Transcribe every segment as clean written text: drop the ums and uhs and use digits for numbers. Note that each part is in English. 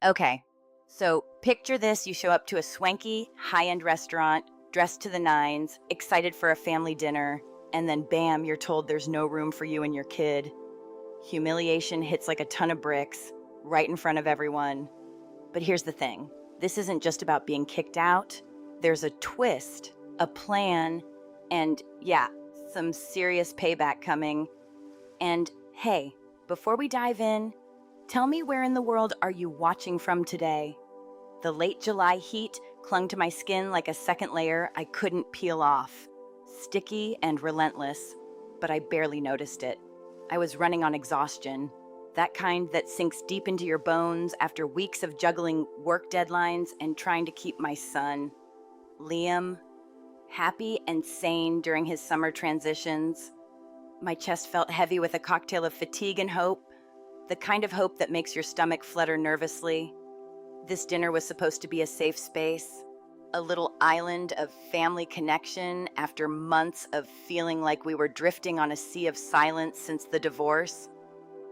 Okay, so picture this. You show up to a swanky, high-end restaurant, dressed to the nines, excited for a family dinner, and then bam, you're told there's no room for you and your kid. Humiliation hits like a ton of bricks, right in front of everyone. But here's the thing. This isn't just about being kicked out. There's a twist, a plan, and yeah, some serious payback coming. And hey, before we dive in, tell me, where in the world are you watching from today? The late July heat clung to my skin like a second layer I couldn't peel off. Sticky and relentless, but I barely noticed it. I was running on exhaustion, that kind that sinks deep into your bones after weeks of juggling work deadlines and trying to keep my son, Liam, happy and sane during his summer transitions. My chest felt heavy with a cocktail of fatigue and hope, the kind of hope that makes your stomach flutter nervously. This dinner was supposed to be a safe space, a little island of family connection after months of feeling like we were drifting on a sea of silence since the divorce.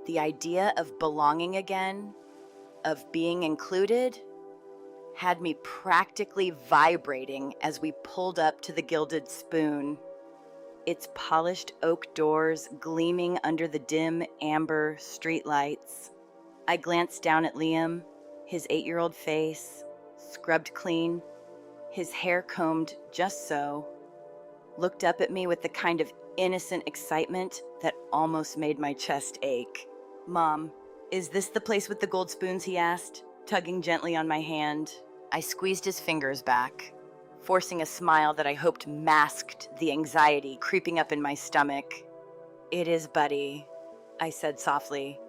The idea of belonging again, of being included, had me practically vibrating as we pulled up to the Gilded Spoon, its polished oak doors gleaming under the dim amber streetlights. I glanced down at Liam, his 8-year-old face, scrubbed clean, his hair combed just so, looked up at me with the kind of innocent excitement that almost made my chest ache. "Mom, is this the place with the gold spoons?" he asked, tugging gently on my hand. I squeezed his fingers back, forcing a smile that I hoped masked the anxiety creeping up in my stomach. "It is, buddy," I said softly.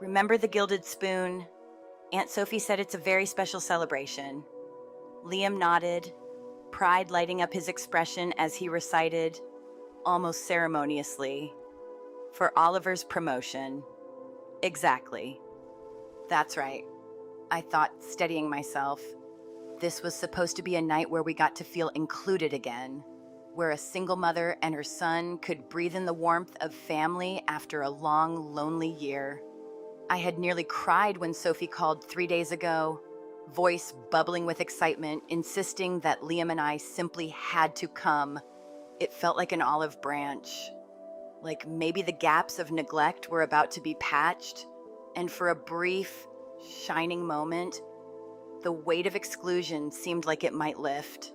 "Remember the Gilded Spoon? Aunt Sophie said it's a very special celebration." Liam nodded, pride lighting up his expression as he recited, almost ceremoniously, "For Oliver's promotion." "Exactly. That's right," I thought, steadying myself. This was supposed to be a night where we got to feel included again, where a single mother and her son could breathe in the warmth of family after a long, lonely year. I had nearly cried when Sophie called 3 days ago, voice bubbling with excitement, insisting that Liam and I simply had to come. It felt like an olive branch, like maybe the gaps of neglect were about to be patched, and for a brief, shining moment, the weight of exclusion seemed like it might lift.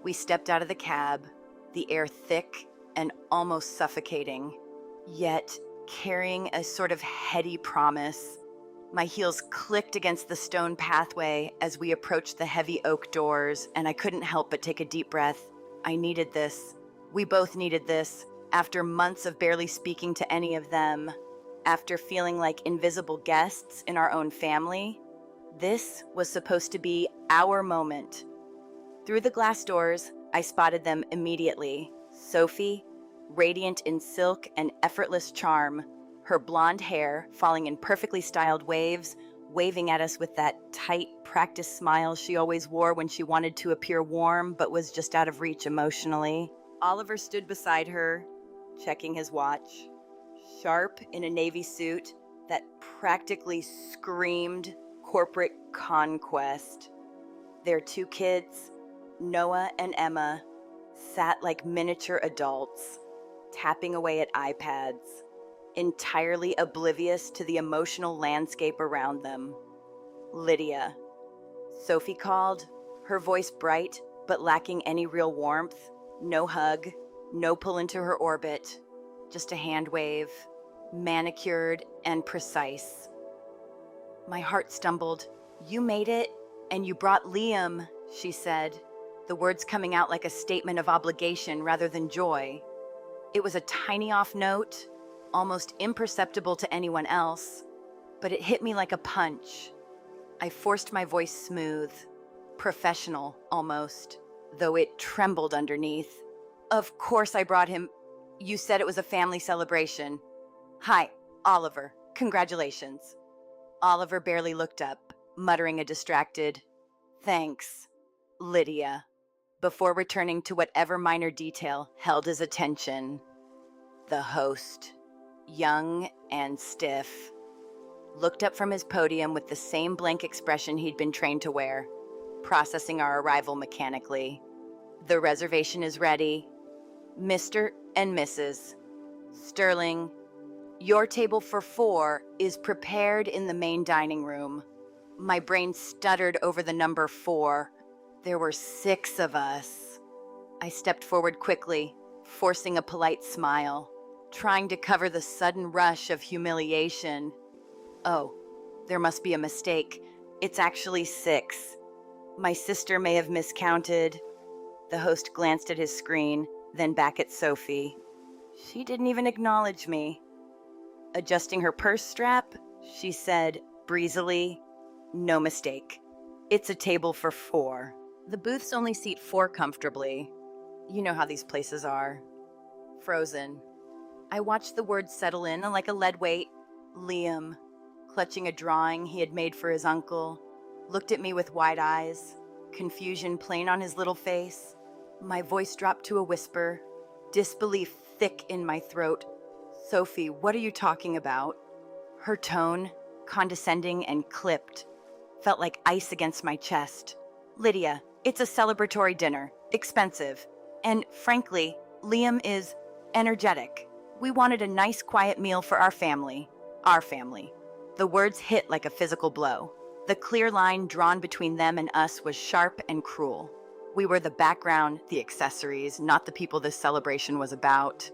We stepped out of the cab, the air thick and almost suffocating, yet carrying a sort of heady promise. My heels clicked against the stone pathway as we approached the heavy oak doors, and I couldn't help but take a deep breath. I needed this. We both needed this, after months of barely speaking to any of them, after feeling like invisible guests in our own family. This was supposed to be our moment. Through the glass doors, I spotted them immediately. Sophie, radiant in silk and effortless charm, her blonde hair falling in perfectly styled waves, waving at us with that tight, practiced smile she always wore when she wanted to appear warm but was just out of reach emotionally. Oliver stood beside her, checking his watch, sharp in a navy suit that practically screamed corporate conquest. Their 2 kids, Noah and Emma, sat like miniature adults, tapping away at iPads, entirely oblivious to the emotional landscape around them. "Lydia," Sophie called, her voice bright but lacking any real warmth. No hug, no pull into her orbit, just a hand wave, manicured and precise. My heart stumbled. "You made it, and you brought Liam," she said, the words coming out like a statement of obligation rather than joy. It was a tiny off note, almost imperceptible to anyone else, but it hit me like a punch. I forced my voice smooth, professional almost, though it trembled underneath. "Of course I brought him. You said it was a family celebration. Hi, Oliver. Congratulations." Oliver barely looked up, muttering a distracted, "Thanks, Lydia," before returning to whatever minor detail held his attention. The host, young and stiff, looked up from his podium with the same blank expression he'd been trained to wear, processing our arrival mechanically. The reservation is ready. Mr. and Mrs. Sterling, your table for 4 is prepared in the main dining room. My brain stuttered over the number 4. There were 6 of us. I stepped forward quickly, forcing a polite smile, trying to cover the sudden rush of humiliation. Oh, there must be a mistake. It's actually 6. My sister may have miscounted. The host glanced at his screen, then back at Sophie. She didn't even acknowledge me. Adjusting her purse strap, she said breezily, "No mistake. It's a table for 4. The booths only seat 4 comfortably. You know how these places are." Frozen. I watched the words settle in like a lead weight. Liam, clutching a drawing he had made for his uncle, looked at me with wide eyes, confusion plain on his little face. My voice dropped to a whisper, disbelief thick in my throat. "Sophie, what are you talking about?" Her tone, condescending and clipped, felt like ice against my chest. "Lydia, it's a celebratory dinner, expensive, and frankly, Liam is energetic. We wanted a nice quiet meal for our family. Our family." The words hit like a physical blow. The clear line drawn between them and us was sharp and cruel. We were the background, the accessories, not the people this celebration was about.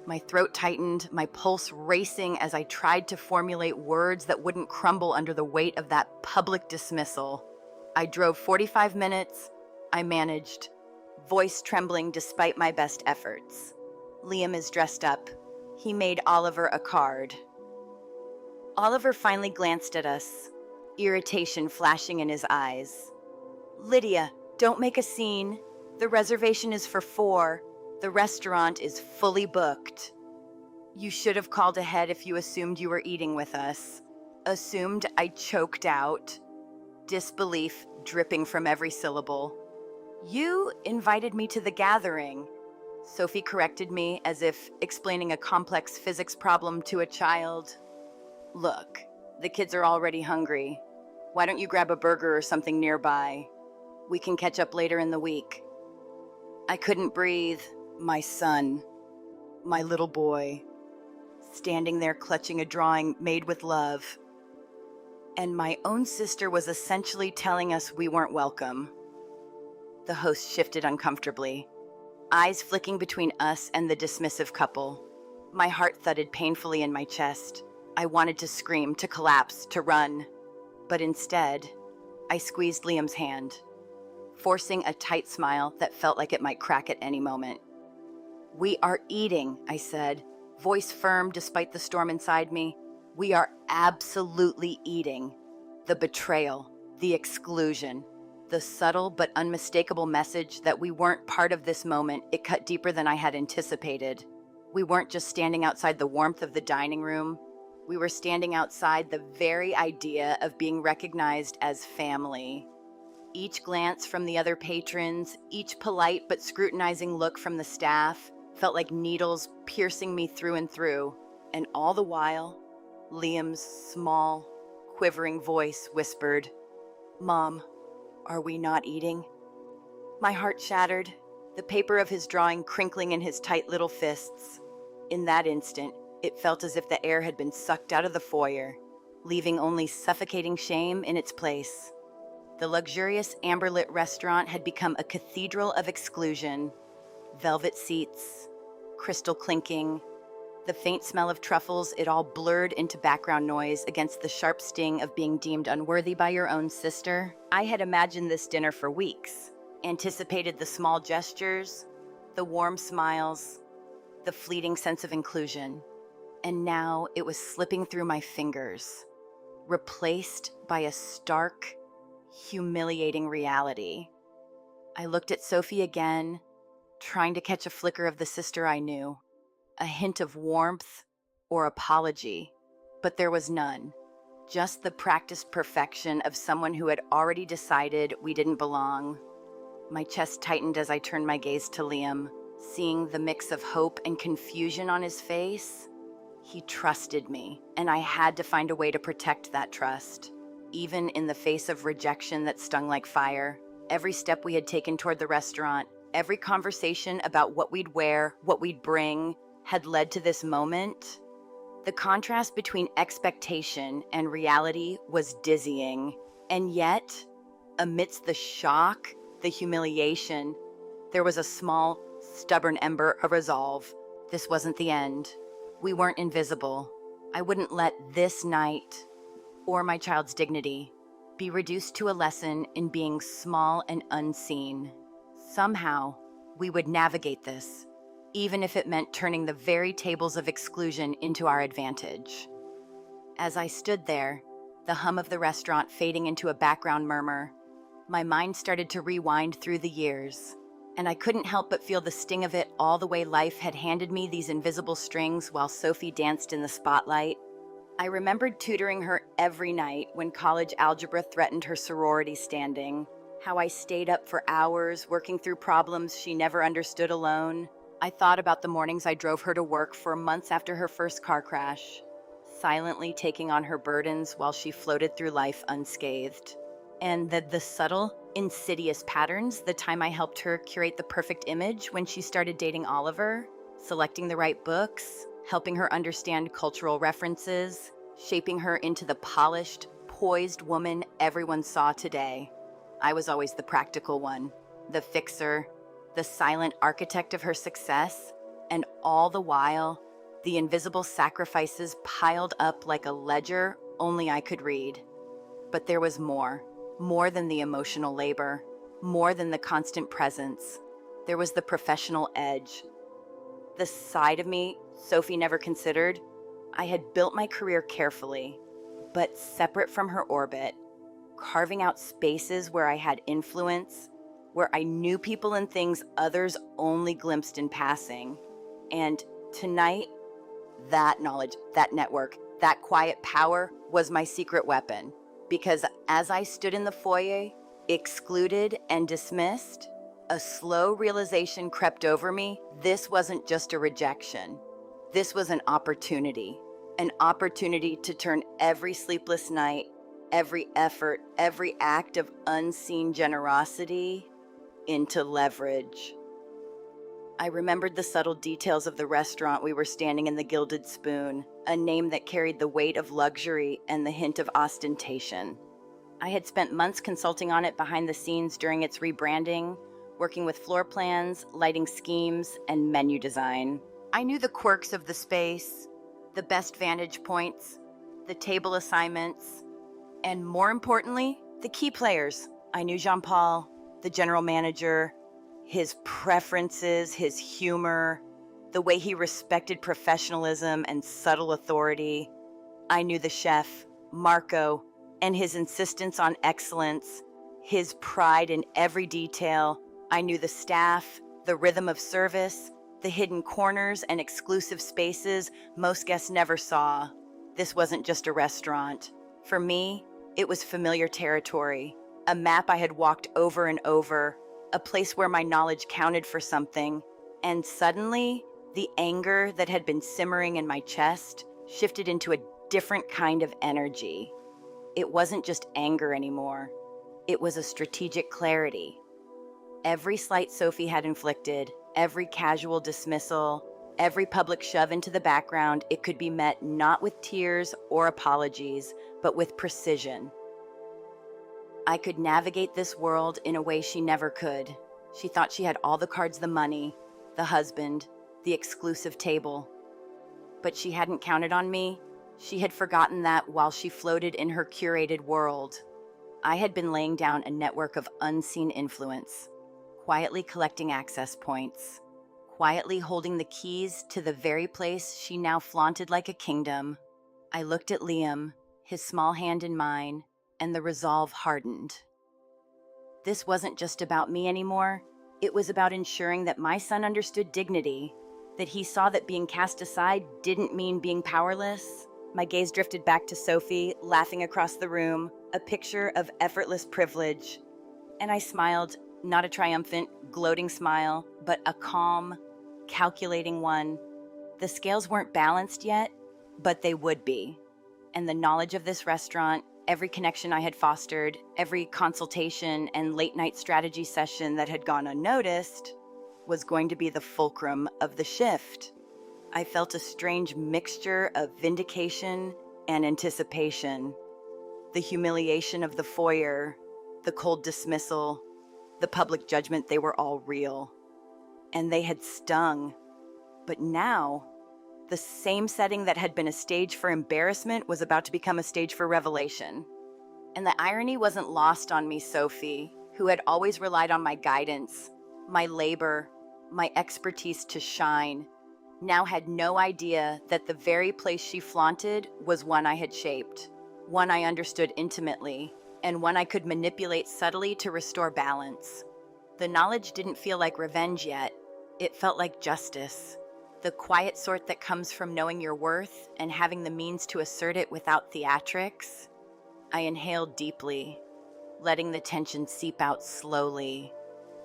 My throat tightened, my pulse racing as I tried to formulate words that wouldn't crumble under the weight of that public dismissal. I drove 45 minutes. I managed, voice trembling despite my best efforts. Liam is dressed up. He made Oliver a card. Oliver finally glanced at us, irritation flashing in his eyes. "Lydia, don't make a scene. The reservation is for 4. The restaurant is fully booked." "You should have called ahead if you assumed you were eating with us." Assumed, I choked out, disbelief dripping from every syllable. "You invited me to the gathering." Sophie corrected me as if explaining a complex physics problem to a child. "Look, the kids are already hungry. Why don't you grab a burger or something nearby? We can catch up later in the week." I couldn't breathe. My son, my little boy, standing there clutching a drawing made with love. And my own sister was essentially telling us we weren't welcome. The host shifted uncomfortably, eyes flicking between us and the dismissive couple. My heart thudded painfully in my chest. I wanted to scream, to collapse, to run. But instead, I squeezed Liam's hand, forcing a tight smile that felt like it might crack at any moment. "We are eating," I said, voice firm despite the storm inside me. "We are absolutely eating." The betrayal, the exclusion, the subtle but unmistakable message that we weren't part of this moment, it cut deeper than I had anticipated. We weren't just standing outside the warmth of the dining room. We were standing outside the very idea of being recognized as family. Each glance from the other patrons, each polite but scrutinizing look from the staff, felt like needles piercing me through and through, and all the while, Liam's small, quivering voice whispered, "Mom, are we not eating?" My heart shattered, the paper of his drawing crinkling in his tight little fists. In that instant, it felt as if the air had been sucked out of the foyer, leaving only suffocating shame in its place. The luxurious amber-lit restaurant had become a cathedral of exclusion. Velvet seats, crystal clinking, the faint smell of truffles, it all blurred into background noise against the sharp sting of being deemed unworthy by your own sister. I had imagined this dinner for weeks, anticipated the small gestures, the warm smiles, the fleeting sense of inclusion. And now it was slipping through my fingers, replaced by a stark, humiliating reality. I looked at Sophie again, trying to catch a flicker of the sister I knew, a hint of warmth or apology, but there was none. Just the practiced perfection of someone who had already decided we didn't belong. My chest tightened as I turned my gaze to Liam, seeing the mix of hope and confusion on his face. He trusted me, and I had to find a way to protect that trust. Even in the face of rejection that stung like fire, every step we had taken toward the restaurant, every conversation about what we'd wear, what we'd bring, had led to this moment. The contrast between expectation and reality was dizzying, and yet, amidst the shock, the humiliation, there was a small, stubborn ember of resolve. This wasn't the end. We weren't invisible. I wouldn't let this night, or my child's dignity, be reduced to a lesson in being small and unseen. Somehow, we would navigate this, even if it meant turning the very tables of exclusion into our advantage. As I stood there, the hum of the restaurant fading into a background murmur, my mind started to rewind through the years, and I couldn't help but feel the sting of it all the way life had handed me these invisible strings while Sophie danced in the spotlight. I remembered tutoring her every night when college algebra threatened her sorority standing, how I stayed up for hours working through problems she never understood alone. I thought about the mornings I drove her to work for months after her first car crash, silently taking on her burdens while she floated through life unscathed. And the subtle, insidious patterns, the time I helped her curate the perfect image when she started dating Oliver, selecting the right books, helping her understand cultural references, shaping her into the polished, poised woman everyone saw today. I was always the practical one, the fixer, the silent architect of her success, and all the while, the invisible sacrifices piled up like a ledger only I could read. But there was more than the emotional labor, more than the constant presence. There was the professional edge. The side of me Sophie never considered. I had built my career carefully, but separate from her orbit, carving out spaces where I had influence, where I knew people and things others only glimpsed in passing. And tonight, that knowledge, that network, that quiet power was my secret weapon. Because as I stood in the foyer, excluded and dismissed, a slow realization crept over me. This wasn't just a rejection. This was an opportunity to turn every sleepless night, every effort, every act of unseen generosity into leverage. I remembered the subtle details of the restaurant we were standing in, the Gilded Spoon, a name that carried the weight of luxury and the hint of ostentation. I had spent months consulting on it behind the scenes during its rebranding, working with floor plans, lighting schemes, and menu design. I knew the quirks of the space, the best vantage points, the table assignments, and more importantly, the key players. I knew Jean-Paul, the general manager, his preferences, his humor, the way he respected professionalism and subtle authority. I knew the chef, Marco, and his insistence on excellence, his pride in every detail. I knew the staff, the rhythm of service, the hidden corners and exclusive spaces most guests never saw. This wasn't just a restaurant. For me, it was familiar territory, a map I had walked over and over, a place where my knowledge counted for something. And suddenly, the anger that had been simmering in my chest shifted into a different kind of energy. It wasn't just anger anymore. It was a strategic clarity. Every slight Sophie had inflicted, every casual dismissal, every public shove into the background, it could be met not with tears or apologies, but with precision. I could navigate this world in a way she never could. She thought she had all the cards, the money, the husband, the exclusive table. But she hadn't counted on me. She had forgotten that while she floated in her curated world, I had been laying down a network of unseen influence, quietly collecting access points, quietly holding the keys to the very place she now flaunted like a kingdom. I looked at Liam, his small hand in mine, and the resolve hardened. This wasn't just about me anymore. It was about ensuring that my son understood dignity, that he saw that being cast aside didn't mean being powerless. My gaze drifted back to Sophie, laughing across the room, a picture of effortless privilege. And I smiled, not a triumphant, gloating smile, but a calm, calculating one. The scales weren't balanced yet, but they would be. And the knowledge of this restaurant, every connection I had fostered, every consultation and late-night strategy session that had gone unnoticed, was going to be the fulcrum of the shift. I felt a strange mixture of vindication and anticipation. The humiliation of the foyer, the cold dismissal, the public judgment, they were all real. And they had stung. But now, the same setting that had been a stage for embarrassment was about to become a stage for revelation. And the irony wasn't lost on me, Sophie, who had always relied on my guidance, my labor, my expertise to shine, now had no idea that the very place she flaunted was one I had shaped, one I understood intimately, and one I could manipulate subtly to restore balance. The knowledge didn't feel like revenge yet. It felt like justice. The quiet sort that comes from knowing your worth and having the means to assert it without theatrics. I inhaled deeply, letting the tension seep out slowly,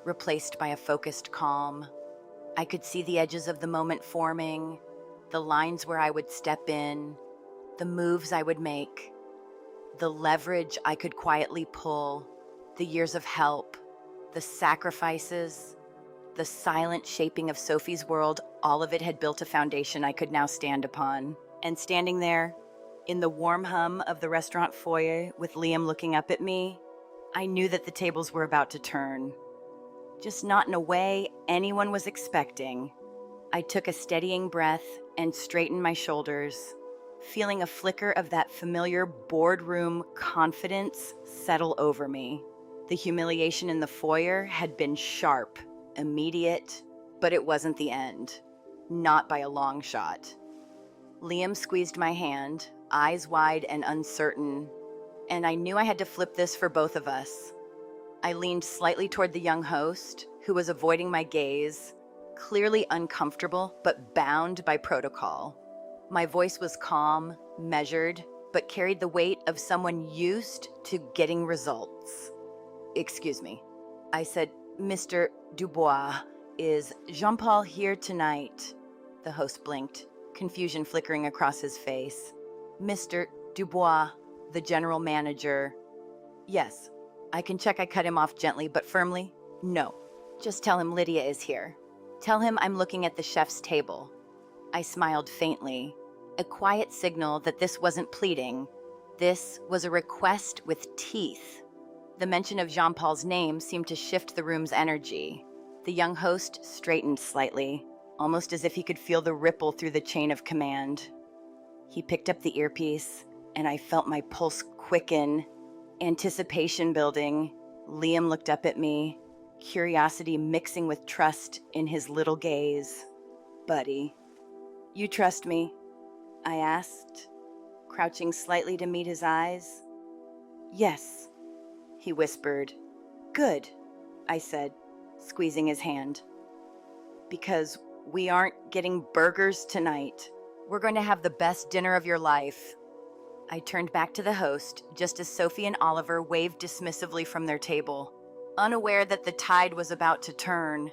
replaced by a focused calm. I could see the edges of the moment forming, the lines where I would step in, the moves I would make, the leverage I could quietly pull, the years of help, the sacrifices, the silent shaping of Sophie's world. All of it had built a foundation I could now stand upon. And standing there, in the warm hum of the restaurant foyer with Liam looking up at me, I knew that the tables were about to turn. Just not in a way anyone was expecting. I took a steadying breath and straightened my shoulders, feeling a flicker of that familiar boardroom confidence settle over me. The humiliation in the foyer had been sharp, immediate, but it wasn't the end. Not by a long shot. Liam squeezed my hand, eyes wide and uncertain, and I knew I had to flip this for both of us. I leaned slightly toward the young host, who was avoiding my gaze, clearly uncomfortable but bound by protocol. My voice was calm, measured, but carried the weight of someone used to getting results. "Excuse me," I said. "Mr. Dubois, is Jean-Paul here tonight?" The host blinked, confusion flickering across his face. "Mr. Dubois, the general manager." "Yes." I can check. I cut him off gently but firmly. "No. Just tell him Lydia is here. Tell him I'm looking at the chef's table." I smiled faintly, a quiet signal that this wasn't pleading. This was a request with teeth. The mention of Jean-Paul's name seemed to shift the room's energy. The young host straightened slightly, almost as if he could feel the ripple through the chain of command. He picked up the earpiece, and I felt my pulse quicken, anticipation building. Liam looked up at me, curiosity mixing with trust in his little gaze. "Buddy, you trust me?" I asked, crouching slightly to meet his eyes. "Yes," he whispered. "Good," I said, squeezing his hand. "Because we aren't getting burgers tonight. We're going to have the best dinner of your life." I turned back to the host just as Sophie and Oliver waved dismissively from their table, unaware that the tide was about to turn.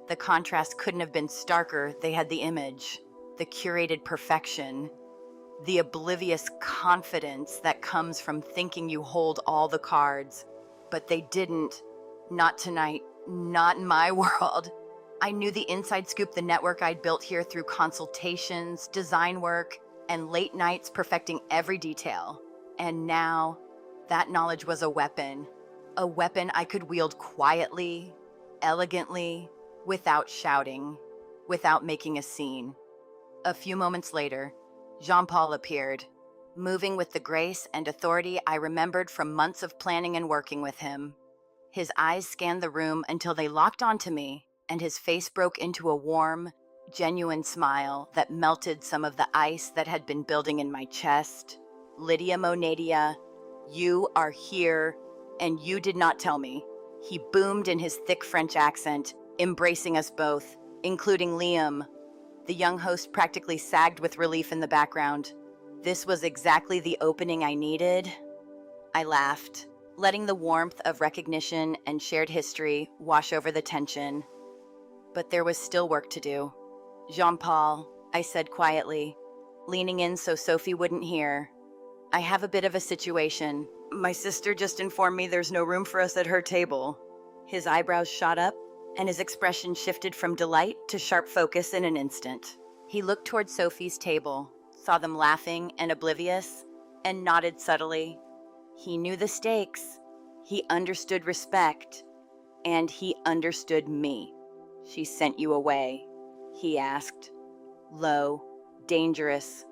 The contrast couldn't have been starker. They had the image, the curated perfection, the oblivious confidence that comes from thinking you hold all the cards. But they didn't. Not tonight. Not in my world. I knew the inside scoop, the network I'd built here through consultations, design work, and late nights perfecting every detail. And now, that knowledge was a weapon I could wield quietly, elegantly, without shouting, without making a scene. A few moments later, Jean-Paul appeared, moving with the grace and authority I remembered from months of planning and working with him. His eyes scanned the room until they locked onto me, and his face broke into a warm, genuine smile that melted some of the ice that had been building in my chest. "Lydia Monadia, you are here, and you did not tell me," he boomed in his thick French accent, embracing us both, including Liam. The young host practically sagged with relief in the background. This was exactly the opening I needed. I laughed, letting the warmth of recognition and shared history wash over the tension. But there was still work to do. "Jean-Paul," I said quietly, leaning in so Sophie wouldn't hear. I have a bit of a situation. My sister just informed me there's no room for us at her table. His eyebrows shot up, and his expression shifted from delight to sharp focus in an instant. He looked toward Sophie's table, saw them laughing and oblivious, and nodded subtly. He knew the stakes. He understood respect. And he understood me. She sent you away, he asked. Low, dangerous,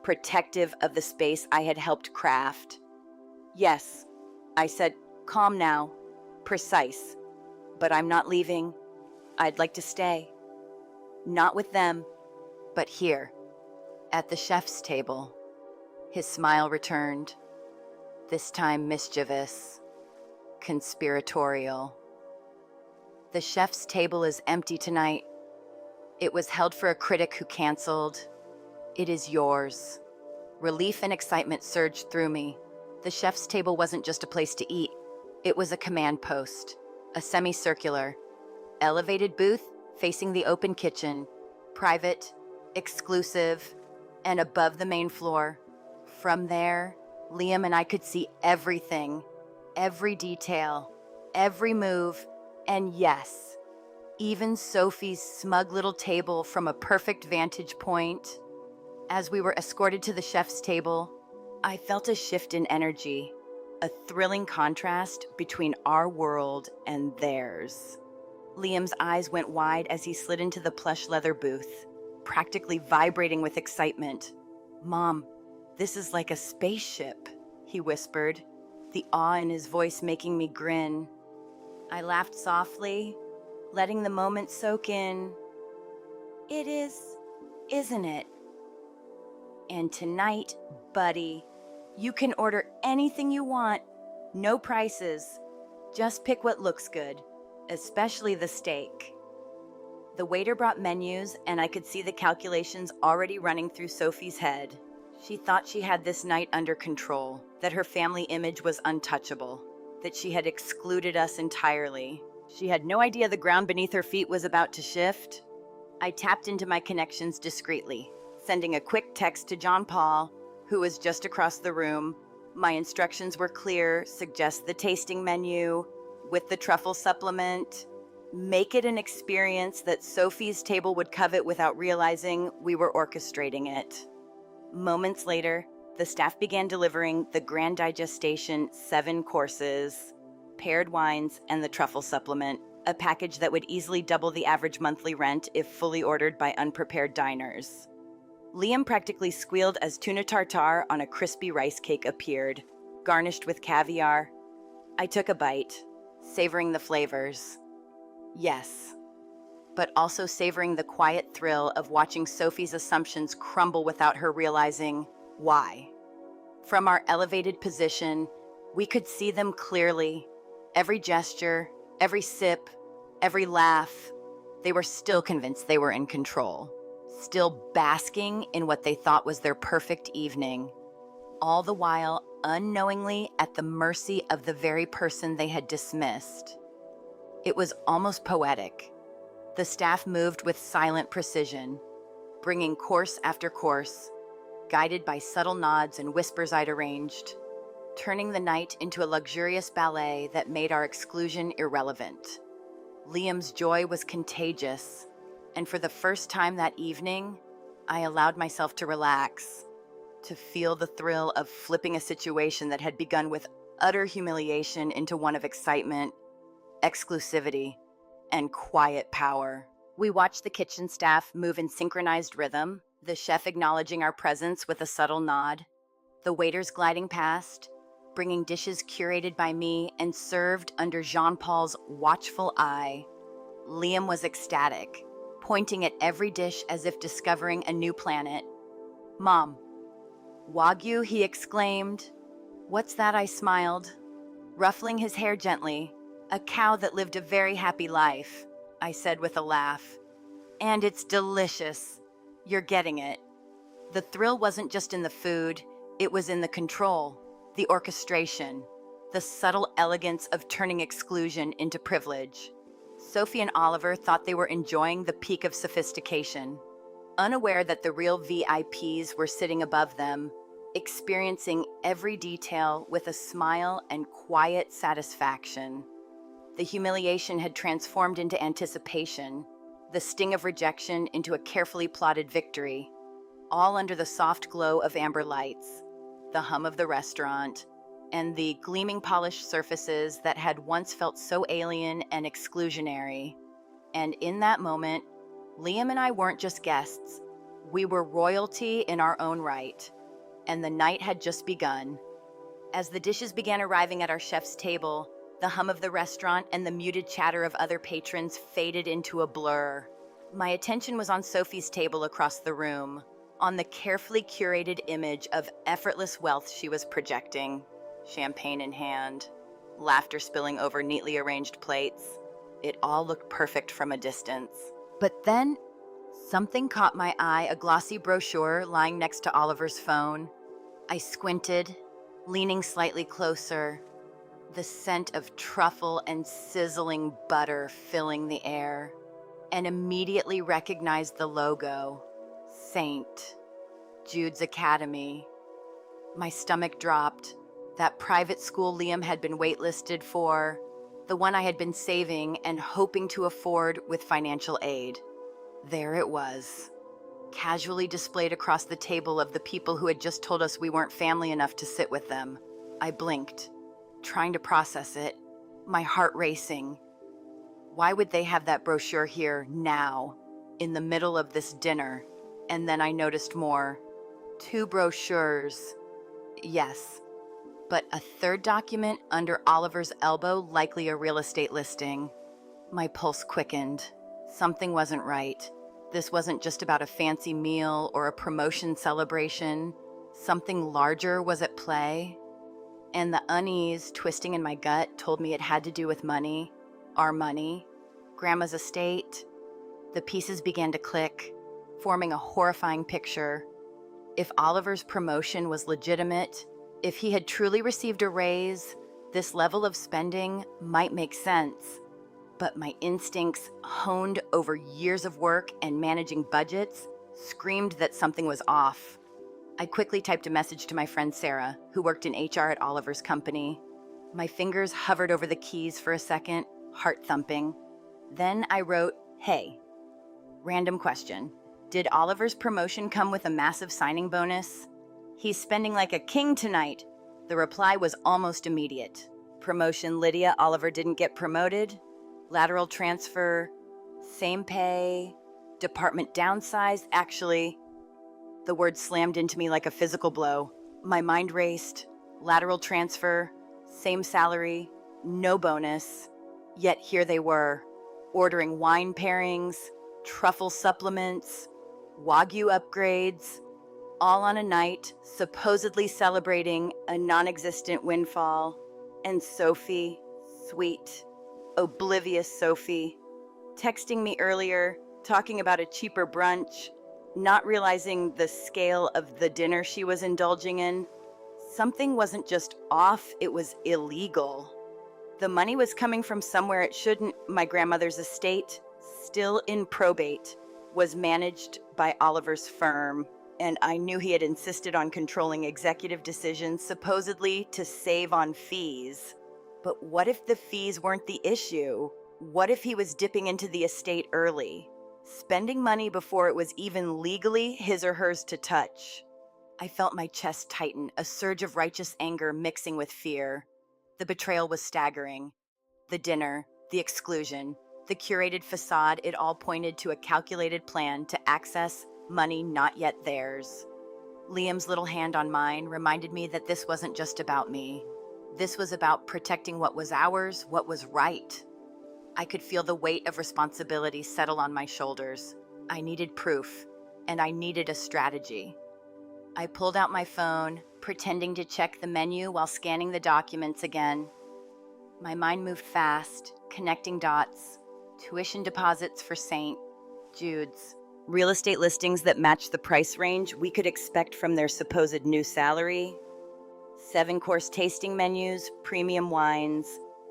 protective of the space I had helped craft. Yes, I said, calm now, precise. But I'm not leaving. I'd like to stay. Not with them, but here, at the chef's table. His smile returned, this time mischievous, conspiratorial. The chef's table is empty tonight. It was held for a critic who canceled. It is yours. Relief and excitement surged through me. The chef's table wasn't just a place to eat. It was a command post, a semicircular, elevated booth facing the open kitchen, private, exclusive, and above the main floor. From there, Liam and I could see everything, every detail, every move, and yes, even Sophie's smug little table from a perfect vantage point. As we were escorted to the chef's table, I felt a shift in energy, a thrilling contrast between our world and theirs. Liam's eyes went wide as he slid into the plush leather booth, practically vibrating with excitement. Mom, this is like a spaceship, he whispered, the awe in his voice making me grin. I laughed softly, letting the moment soak in. It is, isn't it? And tonight, buddy, you can order anything you want. No prices. Just pick what looks good, especially the steak. The waiter brought menus, and I could see the calculations already running through Sophie's head. She thought she had this night under control, that her family image was untouchable, that she had excluded us entirely. She had no idea the ground beneath her feet was about to shift. I tapped into my connections discreetly, sending a quick text to John Paul, who was just across the room. My instructions were clear: suggest the tasting menu with the truffle supplement. Make it an experience that Sophie's table would covet without realizing we were orchestrating it. Moments later, the staff began delivering the Grand Digestation 7 courses, paired wines, and the truffle supplement, a package that would easily double the average monthly rent if fully ordered by unprepared diners. Liam practically squealed as tuna tartare on a crispy rice cake appeared, garnished with caviar. I took a bite, savoring the flavors. Yes, but also savoring the quiet thrill of watching Sophie's assumptions crumble without her realizing why. From our elevated position, we could see them clearly. Every gesture, every sip, every laugh. They were still convinced they were in control, still basking in what they thought was their perfect evening, all the while unknowingly at the mercy of the very person they had dismissed. It was almost poetic. The staff moved with silent precision, bringing course after course, guided by subtle nods and whispers I'd arranged, turning the night into a luxurious ballet that made our exclusion irrelevant. Liam's joy was contagious, and for the first time that evening, I allowed myself to relax, to feel the thrill of flipping a situation that had begun with utter humiliation into one of excitement, exclusivity, and quiet power. We watched the kitchen staff move in synchronized rhythm, the chef acknowledging our presence with a subtle nod, the waiters gliding past, bringing dishes curated by me and served under Jean-Paul's watchful eye. Liam was ecstatic, pointing at every dish as if discovering a new planet. Mom, Wagyu, he exclaimed. What's that? I smiled, ruffling his hair gently. A cow that lived a very happy life, I said with a laugh. And it's delicious. You're getting it. The thrill wasn't just in the food, it was in the control, the orchestration, the subtle elegance of turning exclusion into privilege. Sophie and Oliver thought they were enjoying the peak of sophistication. unaware that the real VIPs were sitting above them, experiencing every detail with a smile and quiet satisfaction. The humiliation had transformed into anticipation, the sting of rejection into a carefully plotted victory, all under the soft glow of amber lights, the hum of the restaurant, and the gleaming polished surfaces that had once felt so alien and exclusionary. And in that moment, Liam and I weren't just guests. We were royalty in our own right, and the night had just begun. As the dishes began arriving at our chef's table, the hum of the restaurant and the muted chatter of other patrons faded into a blur. My attention was on Sophie's table across the room, on the carefully curated image of effortless wealth she was projecting, champagne in hand, laughter spilling over neatly arranged plates. It all looked perfect from a distance. But then, something caught my eye, a glossy brochure lying next to Oliver's phone. I squinted, leaning slightly closer, the scent of truffle and sizzling butter filling the air, and immediately recognized the logo, St. Jude's Academy. My stomach dropped. That private school Liam had been waitlisted for, the one I had been saving and hoping to afford with financial aid. There it was, casually displayed across the table of the people who had just told us we weren't family enough to sit with them. I blinked, trying to process it, my heart racing. Why would they have that brochure here now, in the middle of this dinner? And then I noticed more. 2 brochures. Yes, but a third document under Oliver's elbow, likely a real estate listing. My pulse quickened. Something wasn't right. This wasn't just about a fancy meal or a promotion celebration. Something larger was at play. And the unease twisting in my gut told me it had to do with money, our money, Grandma's estate. The pieces began to click, forming a horrifying picture. If Oliver's promotion was legitimate, if he had truly received a raise, this level of spending might make sense. But my instincts, honed over years of work and managing budgets, screamed that something was off. I quickly typed a message to my friend Sarah, who worked in HR at Oliver's company. My fingers hovered over the keys for a second, heart thumping. Then I wrote, "Hey, random question. Did Oliver's promotion come with a massive signing bonus? He's spending like a king tonight." The reply was almost immediate. "Promotion, Lydia. Oliver didn't get promoted. Lateral transfer, same pay, department downsized." Actually, the word slammed into me like a physical blow. My mind raced. Lateral transfer, same salary, no bonus. Yet here they were, ordering wine pairings, truffle supplements, Wagyu upgrades, all on a night supposedly celebrating a non-existent windfall. And Sophie, sweet, oblivious Sophie, texting me earlier, talking about a cheaper brunch, not realizing the scale of the dinner she was indulging in. Something wasn't just off, it was illegal. The money was coming from somewhere it shouldn't. My grandmother's estate, still in probate, was managed by Oliver's firm, and I knew he had insisted on controlling executive decisions, supposedly to save on fees. But what if the fees weren't the issue? What if he was dipping into the estate early, spending money before it was even legally his or hers to touch? I felt my chest tighten, a surge of righteous anger mixing with fear. The betrayal was staggering. The dinner, the exclusion, the curated facade, it all pointed to a calculated plan to access money not yet theirs. Liam's little hand on mine reminded me that this wasn't just about me. This was about protecting what was ours, what was right. I could feel the weight of responsibility settle on my shoulders. I needed proof, and I needed a strategy. I pulled out my phone, pretending to check the menu while scanning the documents again. My mind moved fast, connecting dots. Tuition deposits for St. Jude's. Real estate listings that matched the price range we could expect from their supposed new salary. 7-course tasting menus, premium wines,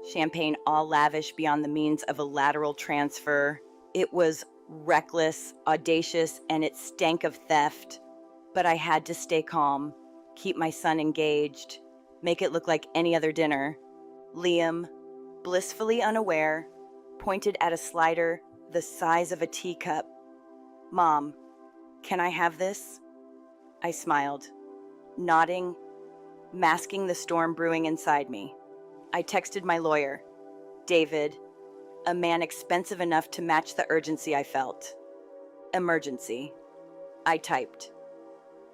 champagne all lavish beyond the means of a lateral transfer. It was reckless, audacious, and it stank of theft. But I had to stay calm, keep my son engaged, make it look like any other dinner. Liam, blissfully unaware, pointed at a slider the size of a teacup. "Mom, can I have this?" I smiled, nodding, masking the storm brewing inside me. I texted my lawyer, David, a man expensive enough to match the urgency I felt. Emergency. I typed,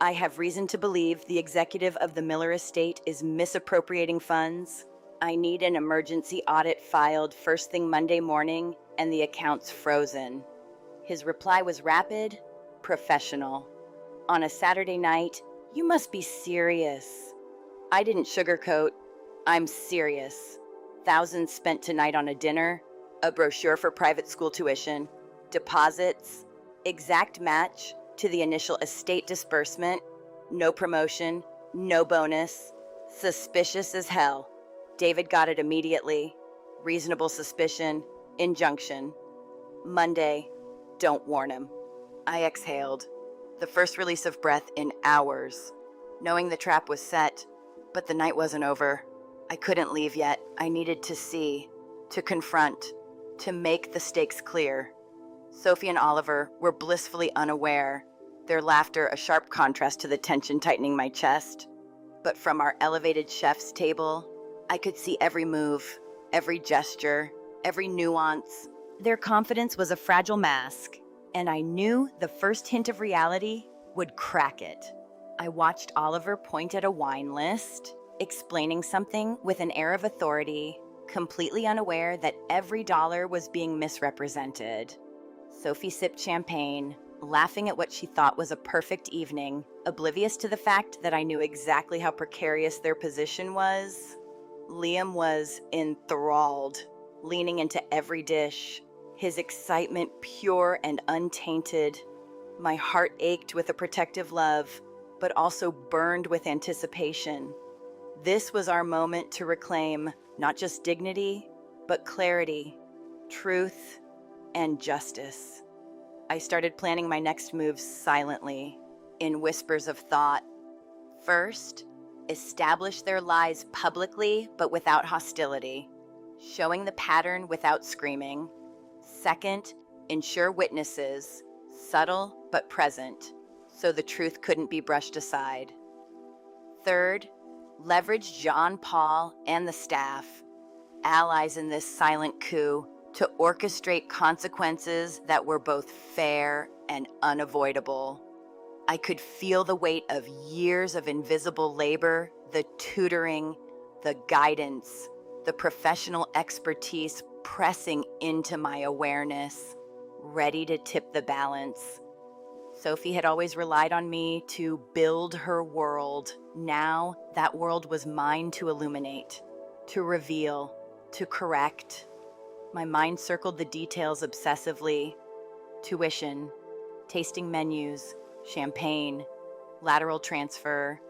"I have reason to believe the executive of the Miller estate is misappropriating funds. I need an emergency audit filed first thing Monday morning and the accounts frozen." His reply was rapid, professional. "On a Saturday night, you must be serious." I didn't sugarcoat. "I'm serious. Thousands spent tonight on a dinner, a brochure for private school tuition, deposits, exact match to the initial estate disbursement, no promotion, no bonus, suspicious as hell." David got it immediately. Reasonable suspicion, injunction. Monday, don't warn him. I exhaled, the first release of breath in hours, knowing the trap was set, but the night wasn't over. I couldn't leave yet. I needed to see, to confront, to make the stakes clear. Sophie and Oliver were blissfully unaware, their laughter a sharp contrast to the tension tightening my chest. But from our elevated chef's table, I could see every move, every gesture, every nuance. Their confidence was a fragile mask, and I knew the first hint of reality would crack it. I watched Oliver point at a wine list, explaining something with an air of authority, completely unaware that every dollar was being misrepresented. Sophie sipped champagne, laughing at what she thought was a perfect evening, oblivious to the fact that I knew exactly how precarious their position was. Liam was enthralled, leaning into every dish, his excitement pure and untainted. My heart ached with a protective love, but also burned with anticipation. This was our moment to reclaim not just dignity, but clarity, truth, and justice. I started planning my next moves silently, in whispers of thought. First, establish their lies publicly but without hostility, showing the pattern without screaming. Second, ensure witnesses, subtle but present, so the truth couldn't be brushed aside. Third, leverage John Paul and the staff, allies in this silent coup, to orchestrate consequences that were both fair and unavoidable. I could feel the weight of years of invisible labor, the tutoring, the guidance, the professional expertise pressing into my awareness, ready to tip the balance. Sophie had always relied on me to build her world. Now that world was mine to illuminate, to reveal, to correct. My mind circled the details obsessively. Tuition, tasting menus, champagne, lateral transfer,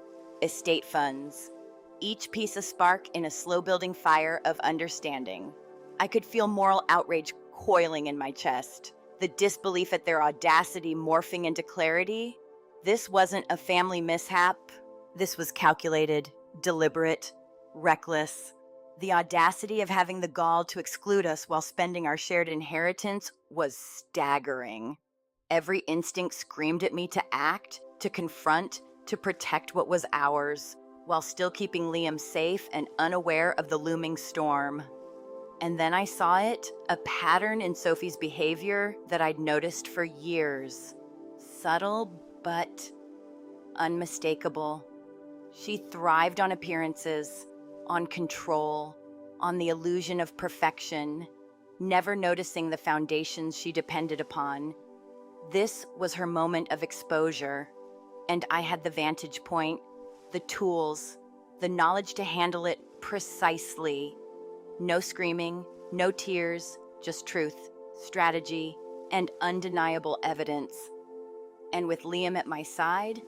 estate funds. Each piece a spark in a slow-building fire of understanding. I could feel moral outrage coiling in my chest, the disbelief at their audacity morphing into clarity. This wasn't a family mishap. This was calculated, deliberate, reckless. The audacity of having the gall to exclude us while spending our shared inheritance was staggering. Every instinct screamed at me to act, to confront, to protect what was ours, while still keeping Liam safe and unaware of the looming storm. And then I saw it, a pattern in Sophie's behavior that I'd noticed for years. Subtle, but unmistakable. She thrived on appearances, on control, on the illusion of perfection, never noticing the foundations she depended upon. This was her moment of exposure, and I had the vantage point, the tools, the knowledge to handle it precisely. No screaming, no tears, just truth, strategy, and undeniable evidence. And with Liam at my side,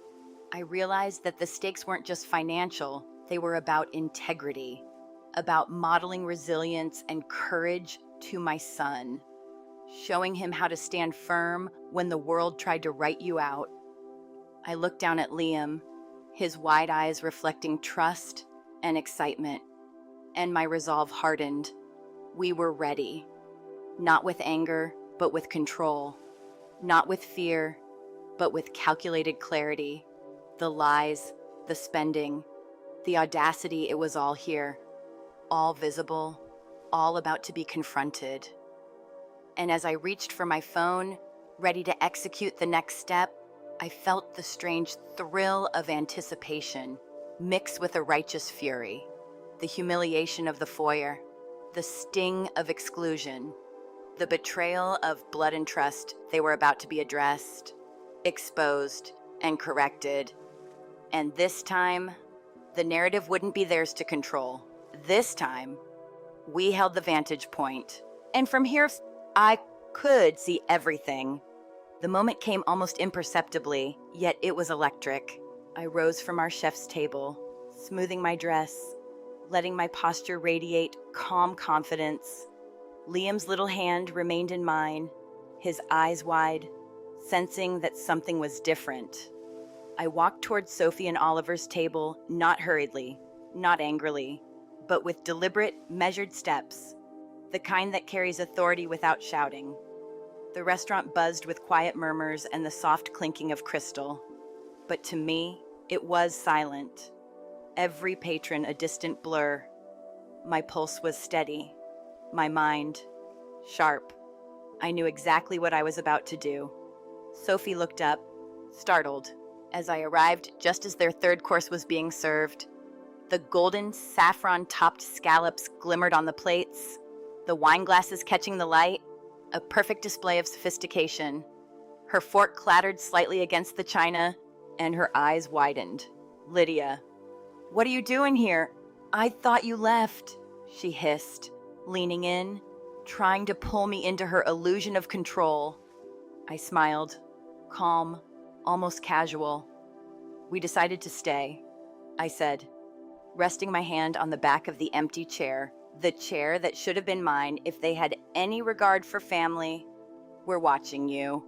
I realized that the stakes weren't just financial, they were about integrity, about modeling resilience and courage to my son. showing him how to stand firm when the world tried to write you out. I looked down at Liam, his wide eyes reflecting trust and excitement, and my resolve hardened. We were ready. Not with anger, but with control. Not with fear, but with calculated clarity. The lies, the spending, the audacity, it was all here. All visible, all about to be confronted. And as I reached for my phone, ready to execute the next step, I felt the strange thrill of anticipation mixed with a righteous fury. The humiliation of the foyer, the sting of exclusion, the betrayal of blood and trust. They were about to be addressed, exposed, and corrected. And this time, the narrative wouldn't be theirs to control. This time, we held the vantage point. And from here, I could see everything. The moment came almost imperceptibly, yet it was electric. I rose from our chef's table, smoothing my dress, letting my posture radiate calm confidence. Liam's little hand remained in mine, his eyes wide, sensing that something was different. I walked towards Sophie and Oliver's table, not hurriedly, not angrily, but with deliberate, measured steps, the kind that carries authority without shouting. The restaurant buzzed with quiet murmurs and the soft clinking of crystal. But to me, it was silent. Every patron a distant blur. My pulse was steady, my mind sharp. I knew exactly what I was about to do. Sophie looked up, startled, as I arrived just as their third course was being served. The golden saffron-topped scallops glimmered on the plates, the wine glasses catching the light, a perfect display of sophistication. Her fork clattered slightly against the china, and her eyes widened. "Lydia, what are you doing here? I thought you left," she hissed, leaning in, trying to pull me into her illusion of control. I smiled, calm, almost casual. "We decided to stay," I said, resting my hand on the back of the empty chair, the chair that should have been mine if they had any regard for family. "We're watching you."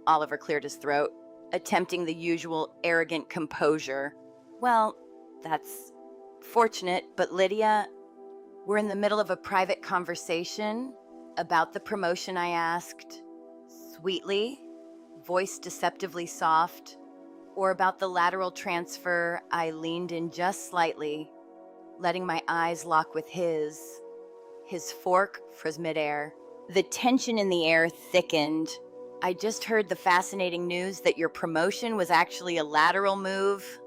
Oliver cleared his throat, attempting the usual arrogant composure. "Well, that's fortunate, but Lydia, we're in the middle of a private conversation about the promotion," I asked, sweetly, voice deceptively soft, "or about the lateral transfer." I leaned in just slightly, letting my eyes lock with his. His fork froze midair. The tension in the air thickened. "I just heard the fascinating news that your promotion was actually a lateral move."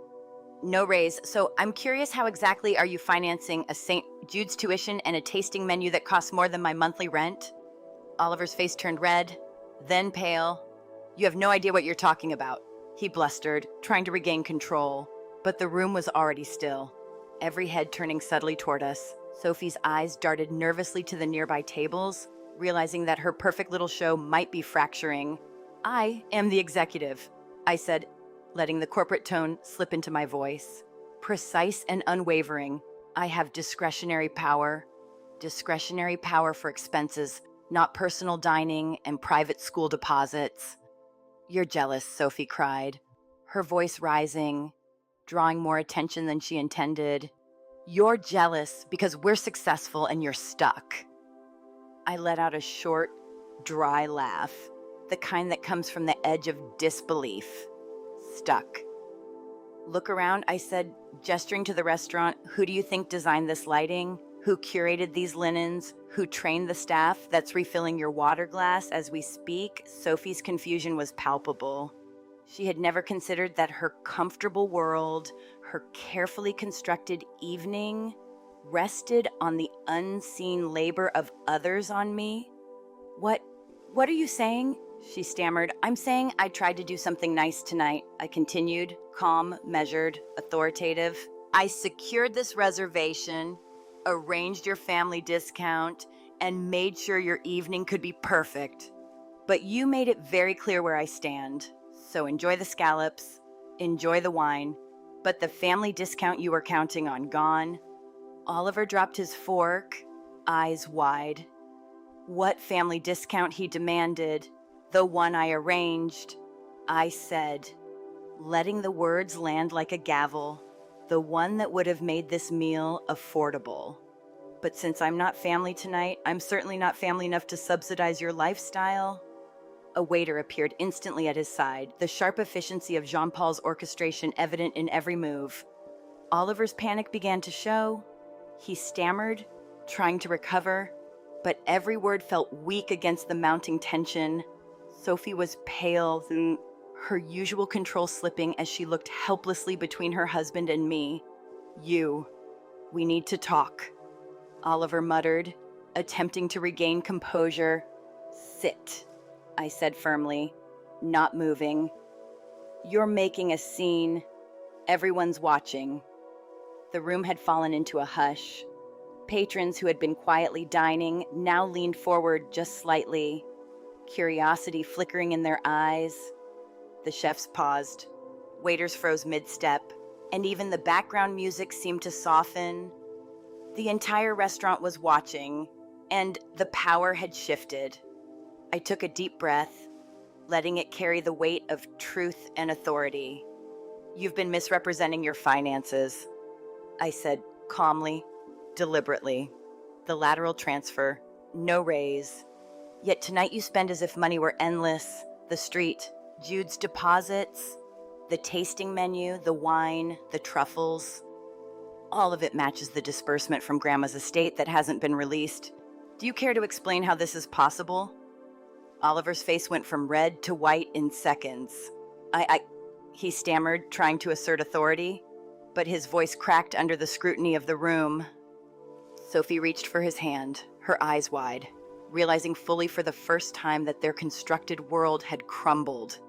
"No raise. So I'm curious, how exactly are you financing a St. Jude's tuition and a tasting menu that costs more than my monthly rent?" Oliver's face turned red, then pale. "You have no idea what you're talking about," he blustered, trying to regain control. But the room was already still, every head turning subtly toward us. Sophie's eyes darted nervously to the nearby tables, realizing that her perfect little show might be fracturing. "I am the executive," I said, letting the corporate tone slip into my voice. Precise and unwavering. "I have discretionary power. Discretionary power for expenses, not personal dining and private school deposits." "You're jealous," Sophie cried, her voice rising, drawing more attention than she intended. "You're jealous because we're successful and you're stuck." I let out a short, dry laugh, the kind that comes from the edge of disbelief. "Stuck." "Look around," I said, gesturing to the restaurant. "Who do you think designed this lighting? Who curated these linens? Who trained the staff that's refilling your water glass as we speak?" Sophie's confusion was palpable. She had never considered that her comfortable world, her carefully constructed evening, rested on the unseen labor of others on me. What are you saying?" she stammered. "I'm saying I tried to do something nice tonight," I continued, calm, measured, authoritative. "I secured this reservation, arranged your family discount, and made sure your evening could be perfect. But you made it very clear where I stand. So enjoy the scallops, enjoy the wine, but the family discount you were counting on, gone." Oliver dropped his fork, eyes wide. what family discount he demanded, the one I arranged. I said, letting the words land like a gavel, the one that would have made this meal affordable. But since I'm not family tonight, I'm certainly not family enough to subsidize your lifestyle. A waiter appeared instantly at his side, the sharp efficiency of Jean-Paul's orchestration evident in every move. Oliver's panic began to show. He stammered, trying to recover, but every word felt weak against the mounting tension. Sophie was pale, her usual control slipping as she looked helplessly between her husband and me. We need to talk, Oliver muttered, attempting to regain composure. Sit, I said firmly, not moving. You're making a scene. Everyone's watching. The room had fallen into a hush. Patrons who had been quietly dining now leaned forward just slightly, curiosity flickering in their eyes. The chefs paused. Waiters froze mid-step, and even the background music seemed to soften. The entire restaurant was watching, and the power had shifted. I took a deep breath, letting it carry the weight of truth and authority. You've been misrepresenting your finances, I said calmly, deliberately. The lateral transfer, no raise. Yet tonight you spend as if money were endless. The street, Jude's deposits, the tasting menu, the wine, the truffles. All of it matches the disbursement from Grandma's estate that hasn't been released. Do you care to explain how this is possible? Oliver's face went from red to white in seconds. He stammered, trying to assert authority, but his voice cracked under the scrutiny of the room. Sophie reached for his hand, her eyes wide, realizing fully for the first time that their constructed world had crumbled.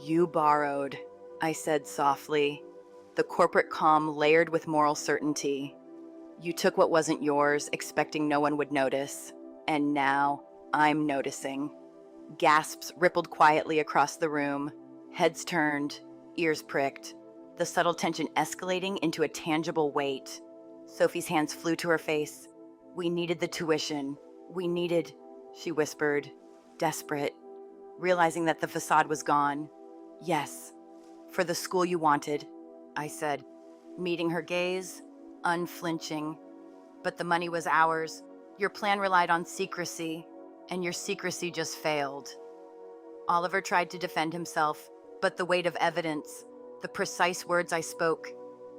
You borrowed, I said softly, the corporate calm layered with moral certainty. You took what wasn't yours, expecting no one would notice, and now I'm noticing. Gasps rippled quietly across the room, heads turned, ears pricked, the subtle tension escalating into a tangible weight. Sophie's hands flew to her face. We needed the tuition. She whispered, desperate, realizing that the facade was gone. Yes, for the school you wanted, I said, meeting her gaze, unflinching. But the money was ours. Your plan relied on secrecy, and your secrecy just failed. Oliver tried to defend himself, but the weight of evidence, the precise words I spoke,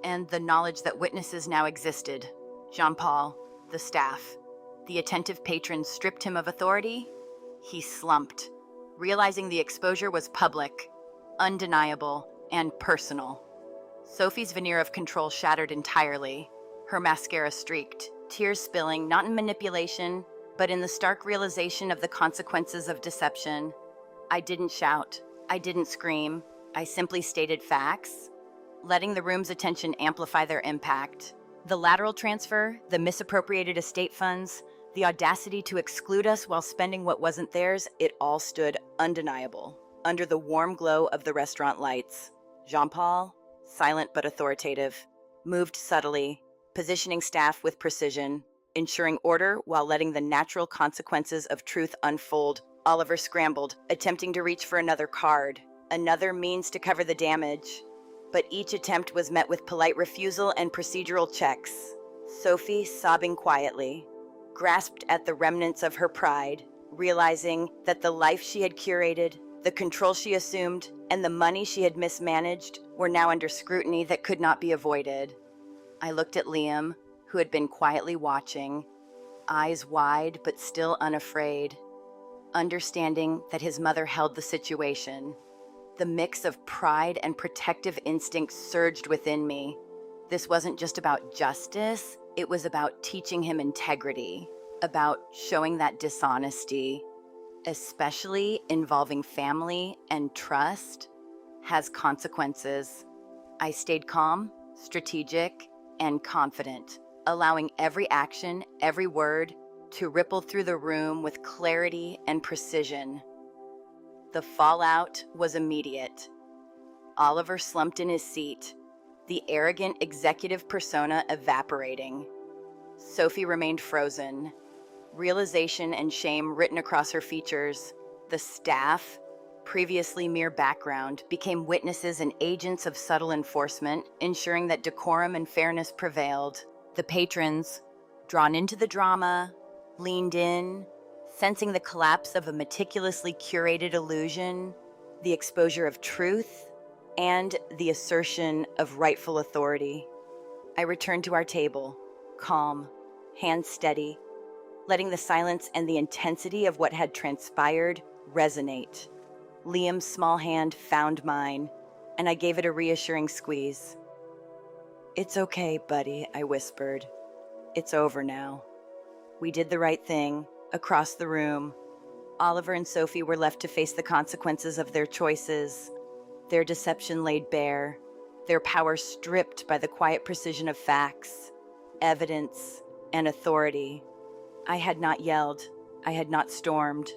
and the knowledge that witnesses now existed, Jean-Paul, the staff, the attentive patrons stripped him of authority. He slumped, realizing the exposure was public, undeniable, and personal. Sophie's veneer of control shattered entirely. Her mascara streaked, tears spilling not in manipulation, but in the stark realization of the consequences of deception. I didn't shout. I didn't scream. I simply stated facts, letting the room's attention amplify their impact. The lateral transfer, the misappropriated estate funds, the audacity to exclude us while spending what wasn't theirs, it all stood undeniable under the warm glow of the restaurant lights. Jean-Paul, silent but authoritative, moved subtly, positioning staff with precision, ensuring order while letting the natural consequences of truth unfold. Oliver scrambled, attempting to reach for another card, another means to cover the damage. But each attempt was met with polite refusal and procedural checks. Sophie, sobbing quietly, grasped at the remnants of her pride, realizing that the life she had curated, the control she assumed, and the money she had mismanaged were now under scrutiny that could not be avoided. I looked at Liam, who had been quietly watching, eyes wide but still unafraid, understanding that his mother held the situation. The mix of pride and protective instinct surged within me. This wasn't just about justice, it was about teaching him integrity, about showing that dishonesty, especially involving family and trust, has consequences. I stayed calm, strategic, and confident, allowing every action, every word, to ripple through the room with clarity and precision. The fallout was immediate. Oliver slumped in his seat, the arrogant executive persona evaporating. Sophie remained frozen, realization and shame written across her features. The staff, previously mere background, became witnesses and agents of subtle enforcement, ensuring that decorum and fairness prevailed. The patrons, drawn into the drama, leaned in, sensing the collapse of a meticulously curated illusion, the exposure of truth, and the assertion of rightful authority. I returned to our table, calm, hands steady, letting the silence and the intensity of what had transpired resonate. Liam's small hand found mine, and I gave it a reassuring squeeze. "It's okay, buddy," I whispered. "It's over now." We did the right thing. Across the room, Oliver and Sophie were left to face the consequences of their choices, their deception laid bare, their power stripped by the quiet precision of facts, evidence, and authority. I had not yelled, I had not stormed,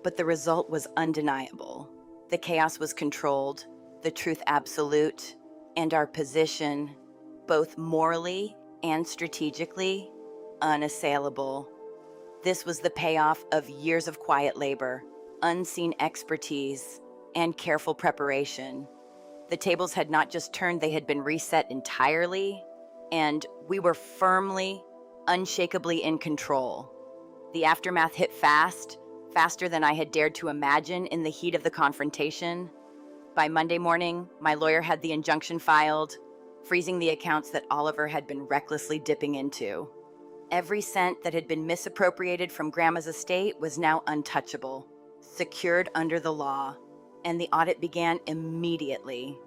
but the result was undeniable. The chaos was controlled, the truth absolute, and our position, both morally and strategically, unassailable. This was the payoff of years of quiet labor, unseen expertise, and careful preparation. The tables had not just turned, they had been reset entirely, and we were firmly, unshakably in control. The aftermath hit fast, faster than I had dared to imagine in the heat of the confrontation. By Monday morning, my lawyer had the injunction filed, freezing the accounts that Oliver had been recklessly dipping into. Every cent that had been misappropriated from Grandma's estate was now untouchable, secured under the law, and the audit began immediately.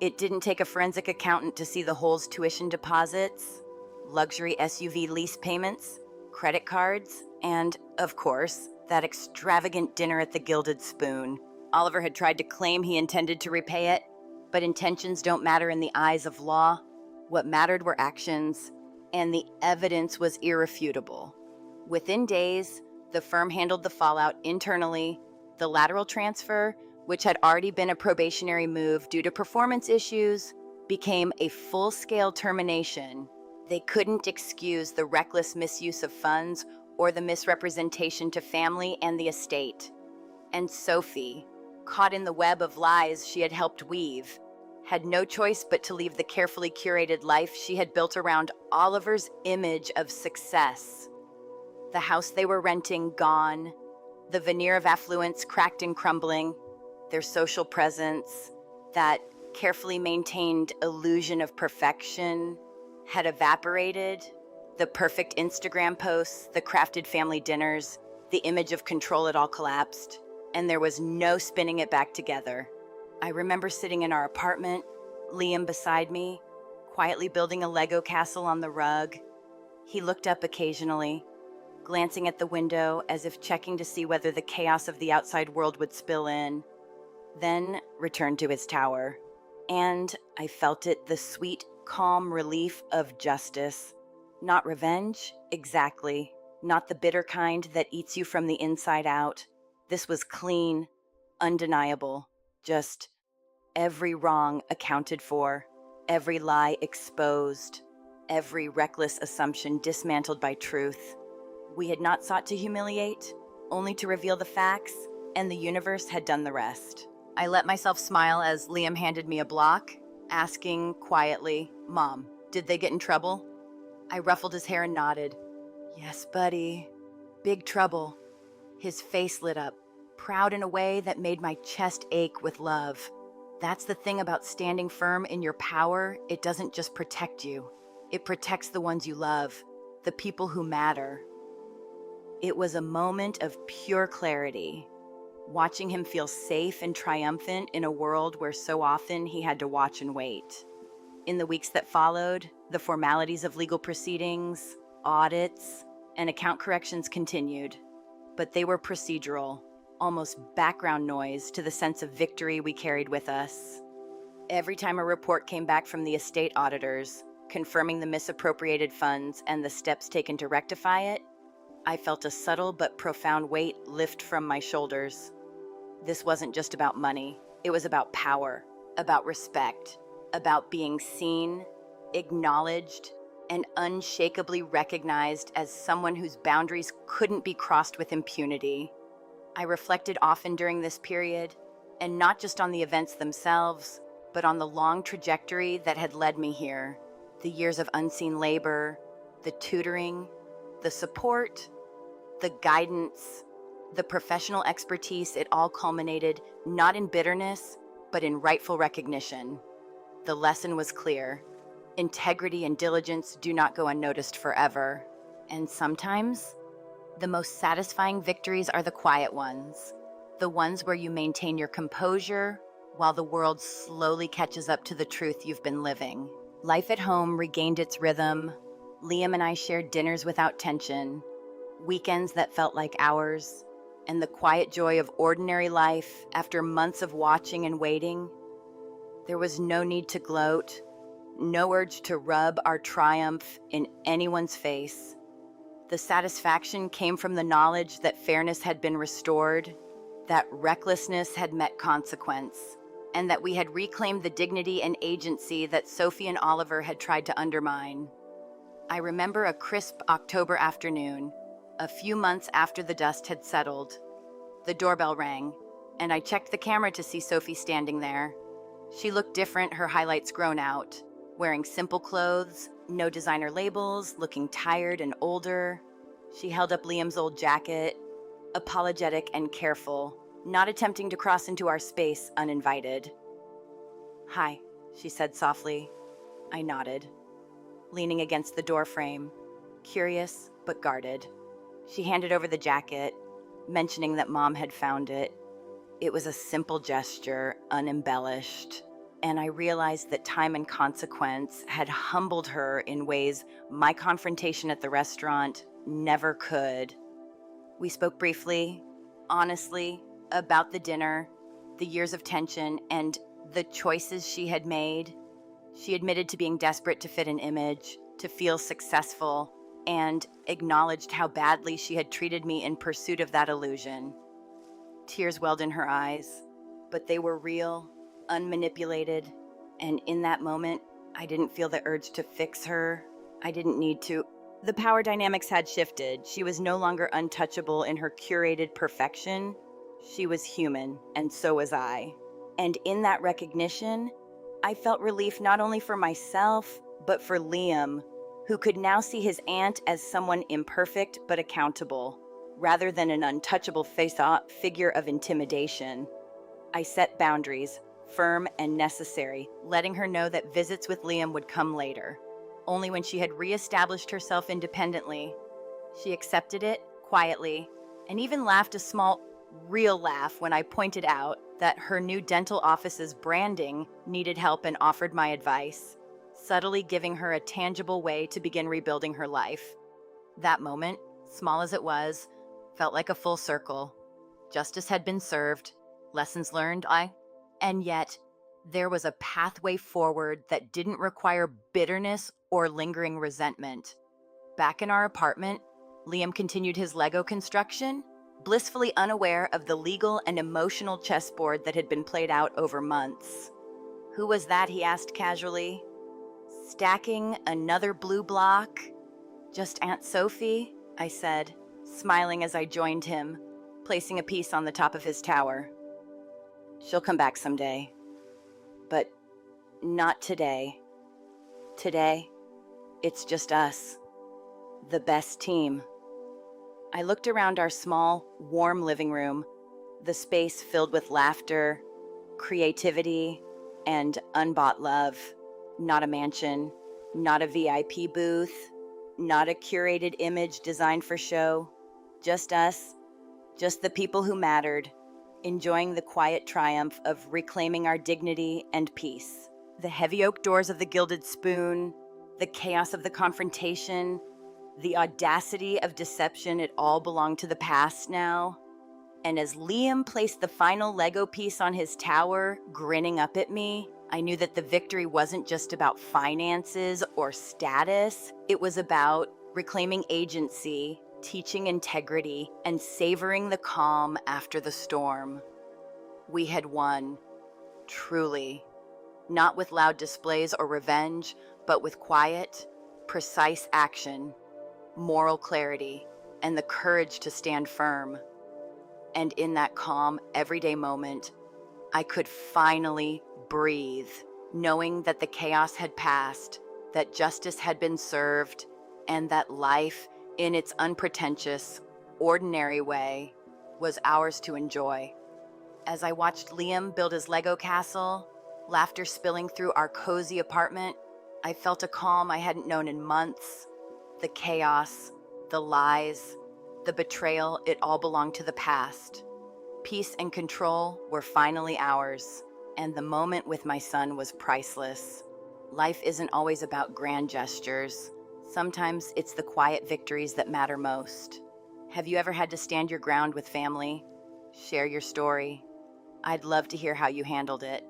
It didn't take a forensic accountant to see the holes: tuition deposits, luxury SUV lease payments, credit cards, and, of course, that extravagant dinner at the Gilded Spoon. Oliver had tried to claim he intended to repay it, but intentions don't matter in the eyes of law. What mattered were actions, and the evidence was irrefutable. Within days, the firm handled the fallout internally. The lateral transfer, which had already been a probationary move due to performance issues, became a full-scale termination. They couldn't excuse the reckless misuse of funds or the misrepresentation to family and the estate. And Sophie, caught in the web of lies she had helped weave, had no choice but to leave the carefully curated life she had built around Oliver's image of success. The house they were renting gone, the veneer of affluence cracked and crumbling, their social presence, that carefully maintained illusion of perfection, had evaporated. The perfect Instagram posts, the crafted family dinners, the image of control, it all collapsed, and there was no spinning it back together. I remember sitting in our apartment, Liam beside me, quietly building a Lego castle on the rug. He looked up occasionally, glancing at the window as if checking to see whether the chaos of the outside world would spill in, then returned to his tower. And I felt it, the sweet, calm relief of justice. Not revenge, exactly. Not the bitter kind that eats you from the inside out. This was clean, undeniable. Just every wrong accounted for, every lie exposed, every reckless assumption dismantled by truth. We had not sought to humiliate, only to reveal the facts, and the universe had done the rest. I let myself smile as Liam handed me a block, asking quietly, "Mom, did they get in trouble?" I ruffled his hair and nodded. "Yes, buddy. Big trouble." His face lit up, proud in a way that made my chest ache with love. That's the thing about standing firm in your power. It doesn't just protect you. It protects the ones you love, the people who matter. It was a moment of pure clarity, watching him feel safe and triumphant in a world where so often he had to watch and wait. In the weeks that followed, the formalities of legal proceedings, audits, and account corrections continued, but they were procedural, almost background noise to the sense of victory we carried with us. Every time a report came back from the estate auditors, confirming the misappropriated funds and the steps taken to rectify it, I felt a subtle but profound weight lift from my shoulders. This wasn't just about money. It was about power, about respect, about being seen, acknowledged, and unshakably recognized as someone whose boundaries couldn't be crossed with impunity. I reflected often during this period, and not just on the events themselves, but on the long trajectory that had led me here. The years of unseen labor, the tutoring, the support, the guidance, the professional expertise. It all culminated not in bitterness, but in rightful recognition. The lesson was clear. Integrity and diligence do not go unnoticed forever. And sometimes, the most satisfying victories are the quiet ones, the ones where you maintain your composure while the world slowly catches up to the truth you've been living. Life at home regained its rhythm. Liam and I shared dinners without tension, weekends that felt like hours, and the quiet joy of ordinary life after months of watching and waiting. There was no need to gloat, no urge to rub our triumph in anyone's face. The satisfaction came from the knowledge that fairness had been restored, that recklessness had met consequence, and that we had reclaimed the dignity and agency that Sophie and Oliver had tried to undermine. I remember a crisp October afternoon, a few months after the dust had settled. The doorbell rang, and I checked the camera to see Sophie standing there. She looked different, her highlights grown out, wearing simple clothes, no designer labels, looking tired and older. She held up Liam's old jacket, apologetic and careful, not attempting to cross into our space uninvited. "Hi," she said softly. I nodded, leaning against the doorframe, curious but guarded. She handed over the jacket, mentioning that Mom had found it. It was a simple gesture, unembellished, and I realized that time and consequence had humbled her in ways my confrontation at the restaurant never could. We spoke briefly, honestly, about the dinner, the years of tension, and the choices she had made. She admitted to being desperate to fit an image, to feel successful, and acknowledged how badly she had treated me in pursuit of that illusion. Tears welled in her eyes, but they were real, unmanipulated, and in that moment, I didn't feel the urge to fix her. I didn't need to. The power dynamics had shifted. She was no longer untouchable in her curated perfection. She was human, and so was I. And in that recognition, I felt relief not only for myself, but for Liam, who could now see his aunt as someone imperfect but accountable, rather than an untouchable face-off figure of intimidation. I set boundaries, firm and necessary, letting her know that visits with Liam would come later, only when she had reestablished herself independently. She accepted it quietly, and even laughed a small, real laugh when I pointed out that her new dental office's branding needed help and offered my advice, subtly giving her a tangible way to begin rebuilding her life. That moment, small as it was, felt like a full circle. Justice had been served, lessons learned, and yet there was a pathway forward that didn't require bitterness or lingering resentment. Back in our apartment, Liam continued his Lego construction, blissfully unaware of the legal and emotional chessboard that had been played out over months. "Who was that?" he asked casually. "Stacking another blue block?" "Just Aunt Sophie," I said, smiling as I joined him, placing a piece on the top of his tower. "She'll come back someday. But not today. Today, it's just us. The best team." I looked around our small, warm living room, the space filled with laughter, creativity, and unbought love. Not a mansion, not a VIP booth, not a curated image designed for show. Just us, just the people who mattered, enjoying the quiet triumph of reclaiming our dignity and peace. The heavy oak doors of the Gilded Spoon, the chaos of the confrontation, the audacity of deception, it all belonged to the past now. And as Liam placed the final Lego piece on his tower, grinning up at me, I knew that the victory wasn't just about finances or status. It was about reclaiming agency, teaching integrity, and savoring the calm after the storm. We had won, truly. Not with loud displays or revenge, but with quiet, precise action, moral clarity, and the courage to stand firm. And in that calm, everyday moment, I could finally breathe, knowing that the chaos had passed, that justice had been served, and that life, in its unpretentious, ordinary way, was ours to enjoy. As I watched Liam build his Lego castle, laughter spilling through our cozy apartment, I felt a calm I hadn't known in months. The chaos, the lies, the betrayal, it all belonged to the past. Peace and control were finally ours, and the moment with my son was priceless. Life isn't always about grand gestures. Sometimes it's the quiet victories that matter most. Have you ever had to stand your ground with family? Share your story. I'd love to hear how you handled it.